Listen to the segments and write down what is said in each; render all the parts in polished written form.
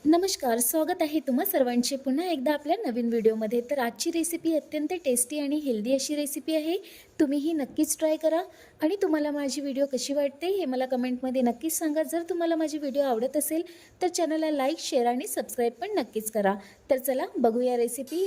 नमस्कार, स्वागत आहे तुम्हा सर्वांचे पुन्हा एकदा आपल्या नवीन व्हिडिओमध्ये। तर आजची रेसिपी अत्यंत टेस्टी आणि हेल्दी अशी रेसिपी आहे। तुम्हीही नक्कीच ट्राय करा आणि तुम्हाला माझी व्हिडिओ कशी वाटते हे मला कमेंटमध्ये नक्कीच सांगा। जर तुम्हाला माझी व्हिडिओ आवडत असेल तर चॅनलला लाईक, शेअर आणि सबस्क्राईब पण नक्कीच करा। तर चला बघूया रेसिपी।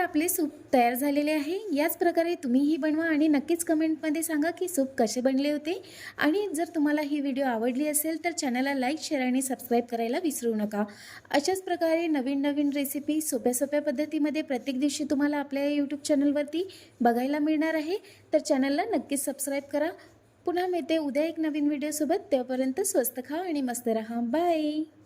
आपले सूप तयार झालेले आहे। याच प्रकारे तुम्हीही बनवा आणि नक्कीच कमेंटमध्ये सांगा की सूप कसे बनले होते। आणि जर तुम्हाला ही व्हिडिओ आवडली असेल तर चॅनलला लाईक, शेअर आणि सबस्क्राईब करायला विसरू नका। अशाच प्रकारे नवीन रेसिपी सोप्या पद्धतीमध्ये प्रत्येक दिवशी तुम्हाला आपल्या YouTube चॅनलवरती बघायला मिळणार आहे। तर चॅनलला नक्कीच सबस्क्राईब करा। पुन्हा मिळते उद्या एक नवीन व्हिडिओ सोबत। तोपर्यंत स्वस्त खा आणि मस्त रहा। बाय।